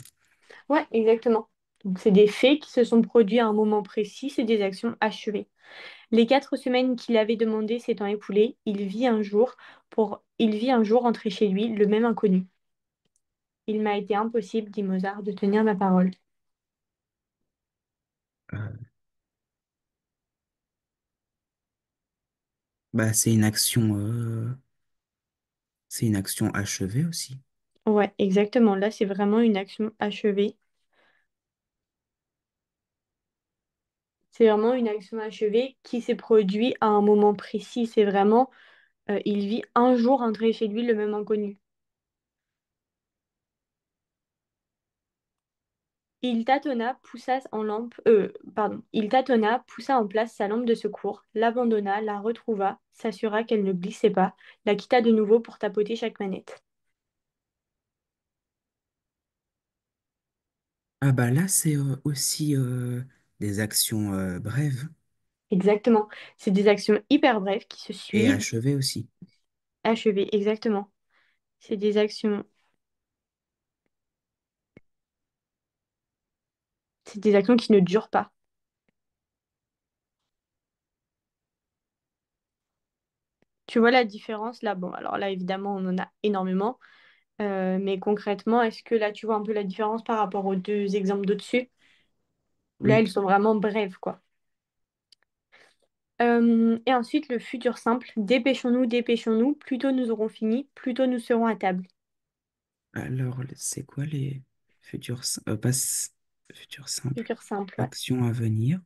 Ouais, exactement. Donc, c'est des faits qui se sont produits à un moment précis, c'est des actions achevées. Les 4 semaines qu'il avait demandées s'étant écoulées, il vit un jour entrer chez lui le même inconnu. Il m'a été impossible, dit Mozart, de tenir ma parole. Euh, Bah, c'est une action achevée aussi. Ouais, exactement. Là, c'est vraiment une action achevée. C'est vraiment une action achevée qui s'est produite à un moment précis. C'est vraiment, il vit un jour entrer chez lui le même inconnu. Il tâtonna, poussa en place sa lampe de secours, l'abandonna, la retrouva, s'assura qu'elle ne glissait pas, la quitta de nouveau pour tapoter chaque manette. Ah bah là, c'est aussi des actions brèves Exactement. C'est des actions hyper brèves qui se et suivent, achevées aussi. achevées. Exactement. C'est des actions, c'est des actions qui ne durent pas. Tu vois la différence là? Bon, alors là, évidemment, on en a énormément. Mais concrètement, est-ce que là, tu vois un peu la différence par rapport aux deux exemples d'au-dessus? Là, Oui, elles sont vraiment brèves, quoi. Et ensuite, le futur simple. Dépêchons-nous, dépêchons-nous. Plus tôt nous aurons fini, plus tôt nous serons à table. alors c'est quoi les pas futurs simples, Futur simple, ouais. actions à venir?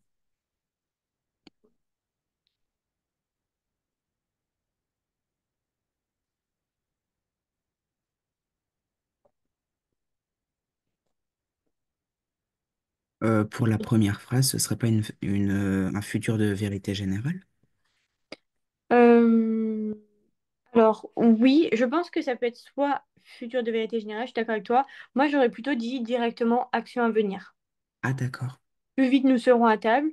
Pour la première phrase, ce serait pas un futur de vérité générale? Euh, alors, oui, je pense que ça peut être soit futur de vérité générale, je suis d'accord avec toi. Moi, j'aurais plutôt dit directement action à venir. Ah d'accord. Plus vite nous serons à table,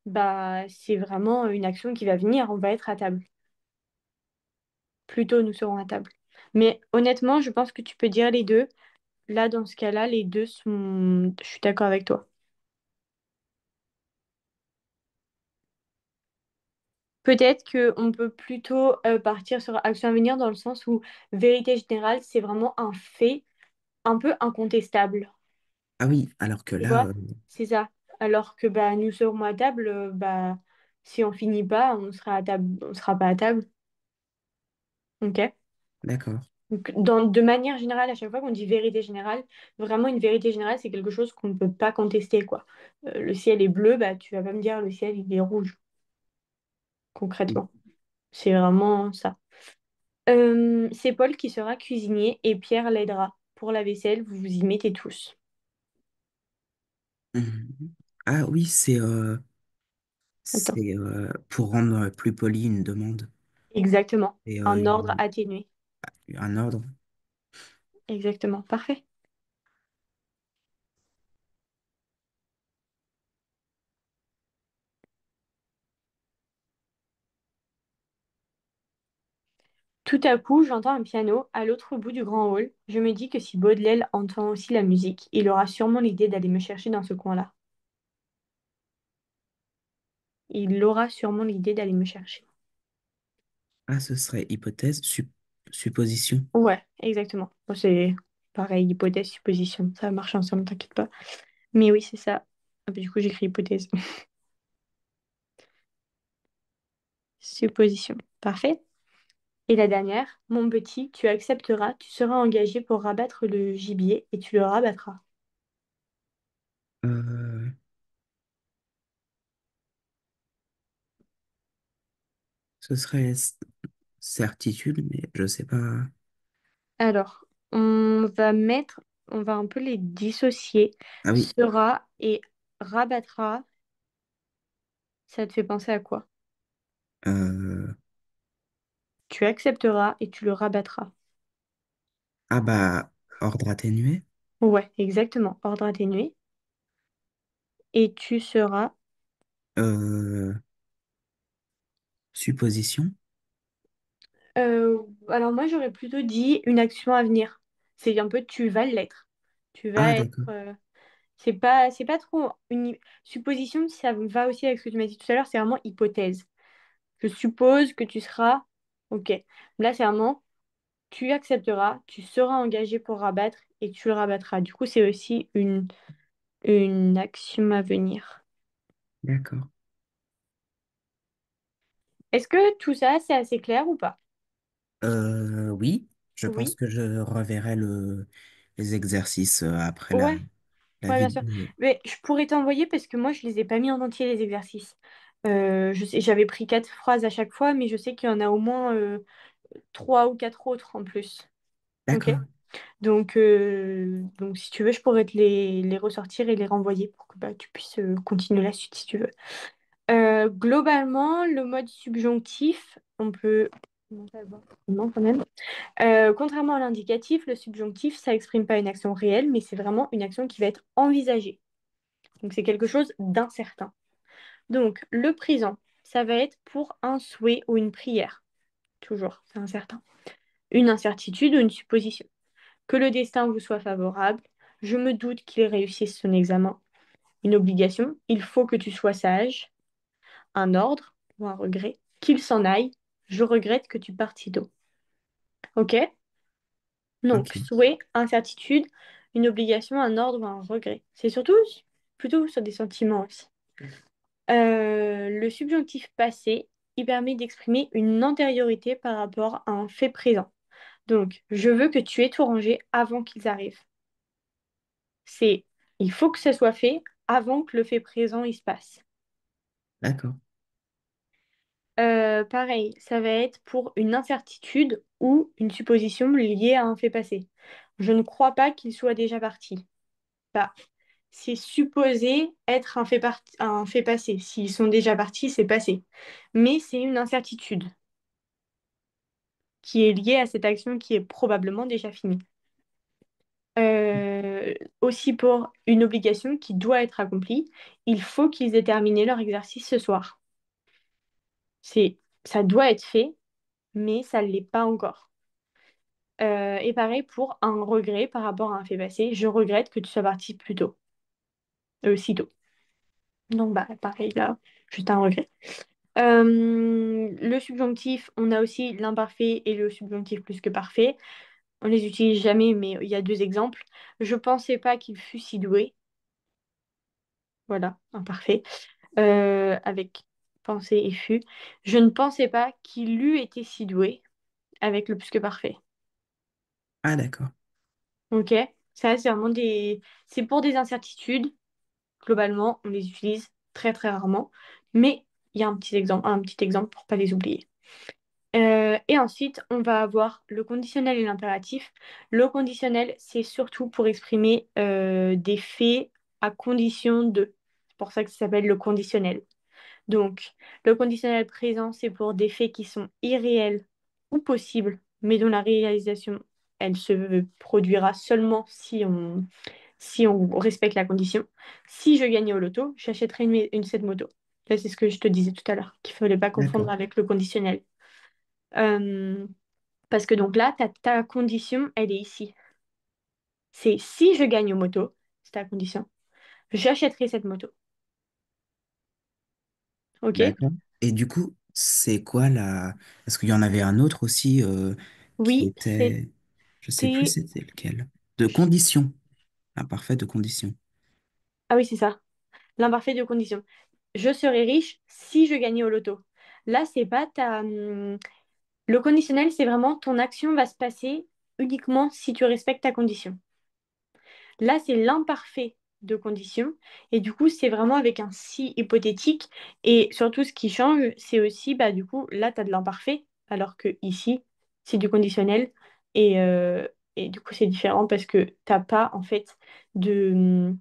bah, c'est vraiment une action qui va venir, on va être à table. Plus tôt nous serons à table. Mais honnêtement, je pense que tu peux dire les deux. Là, dans ce cas-là, les deux sont... Je suis d'accord avec toi. Peut-être qu'on peut plutôt partir sur action à venir dans le sens où vérité générale, c'est vraiment un fait un peu incontestable. Ah oui, alors que Tu là, vois, c'est ça. Alors que bah, nous serons à table, bah, si on finit pas, on sera à table, on sera pas à table. Ok? d'accord. Donc, de manière générale, à chaque fois qu'on dit vérité générale, vraiment une vérité générale, c'est quelque chose qu'on ne peut pas contester, quoi. Le ciel est bleu, bah, tu vas pas me dire le ciel il est rouge, concrètement. C'est vraiment ça. C'est Paul qui sera cuisinier et Pierre l'aidera. Pour la vaisselle, vous vous y mettez tous. Mhm. Ah oui, Attends. c'est pour rendre plus poli une demande. Exactement. Et Un ordre atténué. un ordre. Exactement. Parfait. Tout à coup, j'entends un piano à l'autre bout du grand hall. Je me dis que si Baudelaire entend aussi la musique, il aura sûrement l'idée d'aller me chercher dans ce coin-là. Il aura sûrement l'idée d'aller me chercher. Ah, ce serait hypothèse, supposition. Ouais, exactement. Bon, c'est pareil, hypothèse, supposition. Ça marche ensemble, t'inquiète pas. Mais oui, c'est ça. Ah, bah, du coup, j'écris hypothèse. Supposition. Parfait. Et la dernière, mon petit, tu accepteras, tu seras engagé pour rabattre le gibier et tu le rabattras. Euh, Ce serait certitude, mais je sais pas. Alors, on va un peu les dissocier. Ah oui, Sera et rabattra, ça te fait penser à quoi? euh, Tu accepteras et tu le rabattras. ah bah, ordre atténué. Ouais, exactement. Ordre atténué. Et tu seras. Euh, Supposition. Alors moi, j'aurais plutôt dit une action à venir. C'est un peu tu vas l'être. Tu Ah vas être. d'accord, C'est pas trop une supposition, ça va aussi avec ce que tu m'as dit tout à l'heure, c'est vraiment hypothèse. Je suppose que tu seras. Ok. Là, c'est vraiment tu accepteras, tu seras engagé pour rabattre et tu le rabattras. Du coup, c'est aussi une action à venir. d'accord. Est-ce que tout ça, c'est assez clair ou pas? Oui, je pense Oui. que je reverrai les exercices après Ouais, la ouais, bien sûr. vidéo. Mais je pourrais t'envoyer parce que moi, je les ai pas mis en entier, les exercices. Je sais, j'avais pris 4 phrases à chaque fois, mais je sais qu'il y en a au moins 3 ou 4 autres en plus. Ok? D'accord, Donc, si tu veux, je pourrais te les ressortir et les renvoyer pour que bah, tu puisses continuer la suite si tu veux. Globalement, le mode subjonctif, on peut. Non, ça va. Non, quand même. Contrairement à l'indicatif, le subjonctif, ça exprime pas une action réelle, mais c'est vraiment une action qui va être envisagée. Donc, c'est quelque chose d'incertain. Donc, le présent, ça va être pour un souhait ou une prière. Toujours, c'est incertain. Une incertitude ou une supposition. Que le destin vous soit favorable. Je me doute qu'il réussisse son examen. Une obligation. Il faut que tu sois sage. Un ordre ou un regret. Qu'il s'en aille. Je regrette que tu partes si tôt. Ok? Donc, ok. souhait, incertitude, une obligation, un ordre ou un regret. C'est surtout plutôt sur des sentiments aussi. Le subjonctif passé, il permet d'exprimer une antériorité par rapport à un fait présent. Donc, je veux que tu aies tout rangé avant qu'ils arrivent. C'est, il faut que ça soit fait avant que le fait présent il se passe. D'accord, Pareil, ça va être pour une incertitude ou une supposition liée à un fait passé. Je ne crois pas qu'il soit déjà parti. Bah, c'est supposé être un fait passé. S'ils sont déjà partis, c'est passé. Mais c'est une incertitude qui est liée à cette action qui est probablement déjà finie. Aussi pour une obligation qui doit être accomplie, il faut qu'ils aient terminé leur exercice ce soir. C'est, ça doit être fait, mais ça ne l'est pas encore. Et pareil pour un regret par rapport à un fait passé. Je regrette que tu sois parti plus tôt, si tôt. Donc, bah, pareil là, juste un regret. Le subjonctif, on a aussi l'imparfait et le subjonctif plus que parfait. On les utilise jamais, mais il y a 2 exemples. Je pensais pas qu'il fût si doué. Voilà, imparfait. Avec pensée et fut. Je ne pensais pas qu'il eût été si doué avec le plus que parfait. ah d'accord, Ok? Ça, c'est vraiment des. C'est pour des incertitudes. Globalement, on les utilise très très rarement. Mais il y a un petit exemple pour pas les oublier. Et ensuite, on va avoir le conditionnel et l'impératif. Le conditionnel, c'est surtout pour exprimer des faits. à condition de. C'est pour ça que ça s'appelle le conditionnel. Donc, le conditionnel présent, c'est pour des faits qui sont irréels ou possibles, mais dont la réalisation, elle se produira seulement si on respecte la condition. Si je gagnais au loto, j'achèterais cette moto. Là, c'est ce que je te disais tout à l'heure, qu'il ne fallait pas confondre D'accord, avec le conditionnel. Euh, Parce que donc là, ta condition, elle est ici. C'est si je gagne au moto, c'est ta condition, j'achèterai cette moto. OK? d'accord. Et du coup, c'est quoi la... Parce qu'il y en avait un autre aussi qui Oui, était... Je sais plus c'était. c'était lequel. De condition. Imparfait de condition. Ah oui, c'est ça. L'imparfait de condition. Je serai riche si je gagnais au loto. Là, c'est pas le conditionnel, c'est vraiment ton action va se passer uniquement si tu respectes ta condition. Là, c'est l'imparfait de condition. Et du coup, c'est vraiment avec un si hypothétique. Et surtout, ce qui change, c'est aussi, bah, du coup, là, tu as de l'imparfait, alors que ici, c'est du conditionnel. Et, euh, et du coup, c'est différent parce que t'as pas, en fait, de.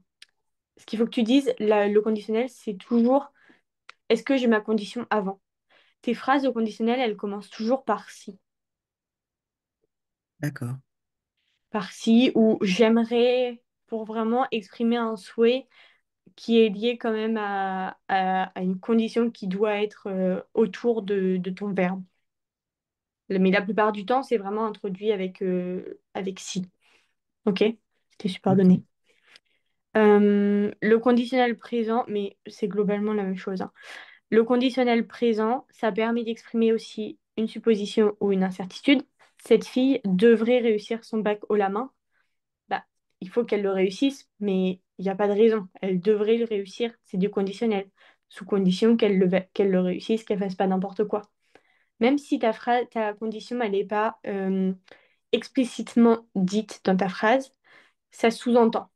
Ce qu'il faut que tu dises, le conditionnel, c'est toujours est-ce que j'ai ma condition avant? Tes phrases au conditionnel, elles commencent toujours par si. D'accord, Par si ou j'aimerais pour vraiment exprimer un souhait qui est lié quand même à une condition qui doit être autour de ton verbe. Mais la plupart du temps, c'est vraiment introduit avec si. Ok? C'était super d'accord. donné. Le conditionnel présent, mais c'est globalement la même chose, hein. Le conditionnel présent, ça permet d'exprimer aussi une supposition ou une incertitude. Cette fille devrait réussir son bac haut la main. Bah, il faut qu'elle le réussisse, mais il n'y a pas de raison. Elle devrait le réussir. C'est du conditionnel. Sous condition qu'elle le réussisse, qu'elle fasse pas n'importe quoi. Même si ta condition, elle n'est pas explicitement dite dans ta phrase, ça sous-entend.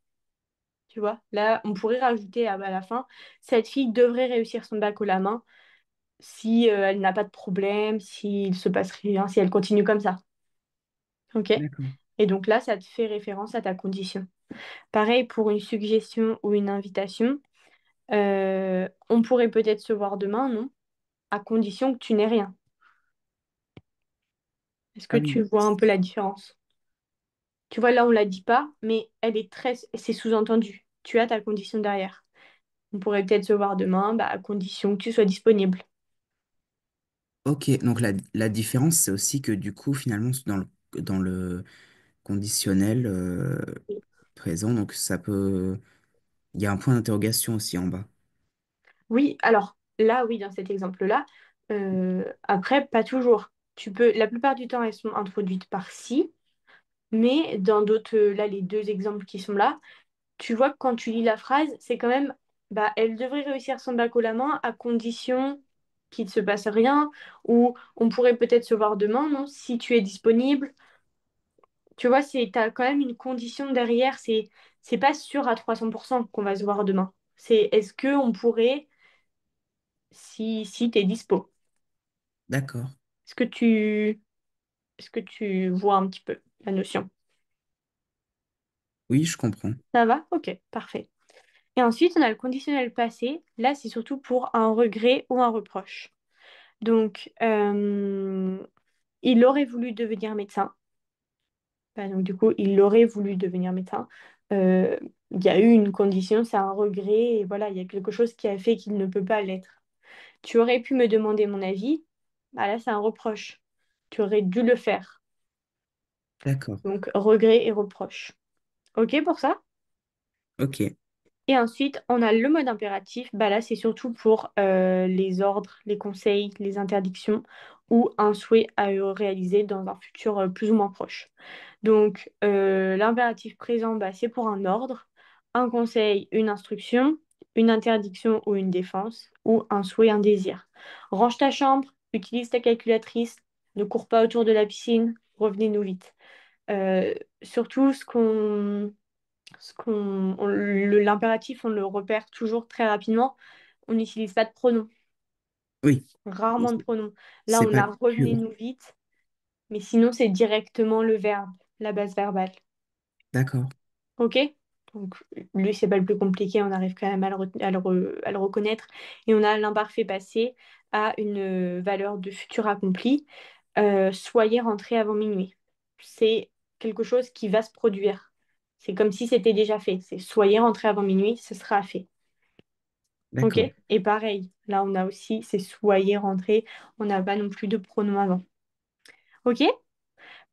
Tu vois, là, on pourrait rajouter à la fin, cette fille devrait réussir son bac haut la main si elle n'a pas de problème, s'il se passe rien, si elle continue comme ça. OK? D'accord. Et donc là, ça te fait référence à ta condition. Pareil pour une suggestion ou une invitation. On pourrait peut-être se voir demain, non? À condition que tu n'aies rien. Est-ce que Ah oui, tu vois un peu la différence? Tu vois, là, on la dit pas, mais c'est sous-entendu. Tu as ta condition derrière. On pourrait peut-être se voir demain, bah, à condition que tu sois disponible. ok. Donc la différence, c'est aussi que du coup, finalement, dans le conditionnel présent, donc ça peut... Il y a un point d'interrogation aussi en bas. Oui, alors là, oui, dans cet exemple-là. Après, pas toujours. La plupart du temps, elles sont introduites par si, mais dans d'autres, là, les deux exemples qui sont là, tu vois que quand tu lis la phrase, c'est quand même, bah, elle devrait réussir son bac haut la main à condition qu'il ne se passe rien, ou on pourrait peut-être se voir demain, non, si tu es disponible. Tu vois, t'as quand même une condition derrière, c'est pas sûr à 300% qu'on va se voir demain. C'est est-ce que on pourrait, si tu es dispo. D'accord. Est-ce que tu, est-ce que tu vois un petit peu la notion? Oui, je comprends. Ça va? Ok, parfait. Et ensuite, on a le conditionnel passé. Là, c'est surtout pour un regret ou un reproche. Donc, il aurait voulu devenir médecin. Bah, donc, du coup, il aurait voulu devenir médecin. Euh, il y a eu une condition, c'est un regret, et voilà, il y a quelque chose qui a fait qu'il ne peut pas l'être. Tu aurais pu me demander mon avis. Bah, là, c'est un reproche. Tu aurais dû le faire. D'accord. Donc, regret et reproche. Ok pour ça? Ok. Et ensuite, on a le mode impératif. Bah là, c'est surtout pour les ordres, les conseils, les interdictions ou un souhait à réaliser dans un futur plus ou moins proche. Donc, l'impératif présent, bah, c'est pour un ordre, un conseil, une instruction, une interdiction ou une défense, ou un souhait, un désir. Range ta chambre, utilise ta calculatrice, ne cours pas autour de la piscine, revenez-nous vite. Euh, Surtout, l'impératif, on le repère toujours très rapidement. On n'utilise pas de pronom, Oui. rarement de pronom. Là, C'est on pas a pur. revenez-nous vite, mais sinon, c'est directement le verbe, la base verbale. D'accord. OK? Donc, lui, c'est pas le plus compliqué, on arrive quand même à le reconnaître. Et on a l'imparfait passé à une valeur de futur accompli. Soyez rentré avant minuit. C'est quelque chose qui va se produire. C'est comme si c'était déjà fait. C'est soyez rentré avant minuit, ce sera fait. OK? D'accord, Et pareil, là, on a aussi, c'est soyez rentré. On n'a pas non plus de pronom avant. OK?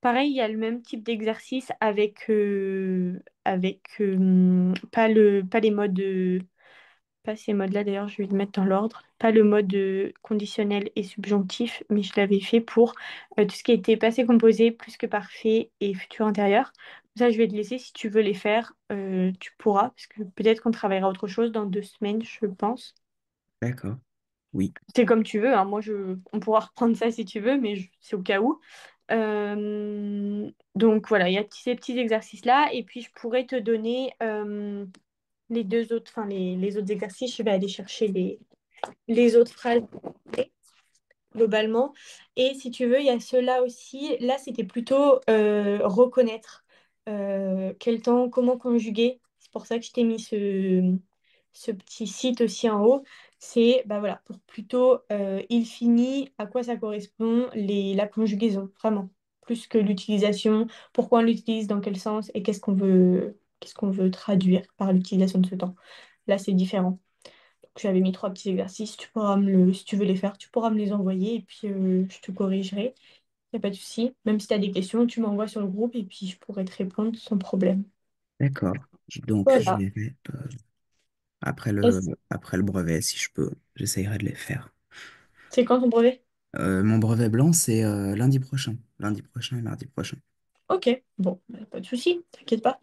Pareil, il y a le même type d'exercice avec pas les modes, pas ces modes-là d'ailleurs, je vais le mettre dans l'ordre, pas le mode conditionnel et subjonctif, mais je l'avais fait pour tout ce qui était passé composé, plus que parfait et futur intérieur. Ça, je vais te laisser si tu veux les faire, tu pourras, parce que peut-être qu'on travaillera autre chose dans 2 semaines, je pense. d'accord, oui, C'est comme tu veux, hein. On pourra reprendre ça si tu veux, mais c'est au cas où. Donc voilà, il y a ces petits exercices-là. Et puis je pourrais te donner les deux autres, enfin les autres exercices. Je vais aller chercher les autres phrases globalement. Et si tu veux, il y a ceux-là aussi. Là, c'était plutôt reconnaître quel temps, comment conjuguer. C'est pour ça que je t'ai mis ce petit site aussi en haut. C'est bah voilà, pour plutôt il finit, à quoi ça correspond, la conjugaison, vraiment. Plus que l'utilisation, pourquoi on l'utilise, dans quel sens et qu'est-ce qu'on veut traduire par l'utilisation de ce temps. Là, c'est différent. J'avais mis 3 petits exercices. Si tu veux les faire, tu pourras me les envoyer et puis je te corrigerai. Il n'y a pas de souci. Même si tu as des questions, tu m'envoies sur le groupe et puis je pourrai te répondre sans problème. d'accord. Donc, je Voilà. verrai Est-ce- après le brevet, si je peux, j'essayerai de les faire. C'est quand ton brevet? Mon brevet blanc, c'est lundi prochain et mardi prochain. Ok, bon, bah, pas de souci, t'inquiète pas.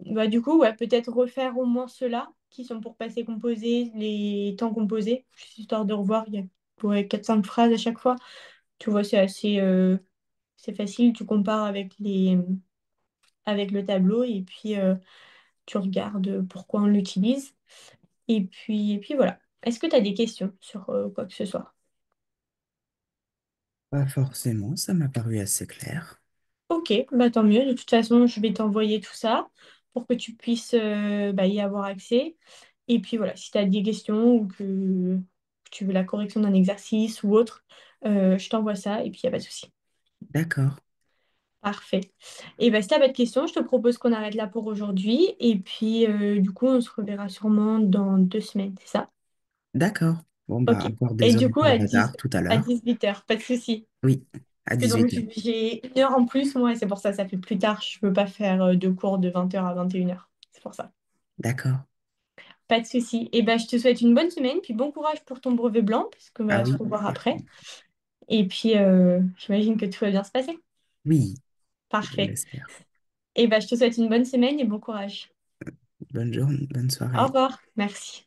Bah, du coup, ouais, peut-être refaire au moins ceux-là qui sont pour passer composé, les temps composés, juste histoire de revoir. Il y a ouais, 4-5 phrases à chaque fois. Tu vois, c'est facile. Tu compares avec le tableau et puis tu regardes pourquoi on l'utilise. Et puis voilà. Est-ce que tu as des questions sur quoi que ce soit? Pas forcément, ça m'a paru assez clair. Ok, bah tant mieux. De toute façon, je vais t'envoyer tout ça pour que tu puisses bah, y avoir accès. Et puis voilà, si tu as des questions ou que tu veux la correction d'un exercice ou autre, je t'envoie ça et puis il n'y a pas de souci. D'accord, Parfait. Et bah, si tu n'as pas de questions, je te propose qu'on arrête là pour aujourd'hui. Et puis du coup, on se reverra sûrement dans 2 semaines, c'est ça? d'accord. Bon, bah, Ok. encore Et du désolé coup, pour le retard tout à à l'heure. 18h, pas de souci. Oui, à Que donc 18 heures. j'ai 1 heure en plus, moi, et c'est pour ça, ça fait plus tard. Je peux pas faire de cours de 20h à 21h. C'est pour ça. D'accord. Pas de souci. Et ben, je te souhaite une bonne semaine, puis bon courage pour ton brevet blanc, parce qu'on Ah va se oui, revoir après. merci. Et puis, j'imagine que tout va bien se passer. Oui, je Parfait. l'espère. Et ben, je te souhaite une bonne semaine et bon courage. Bonne journée, bonne Au soirée. revoir. Merci.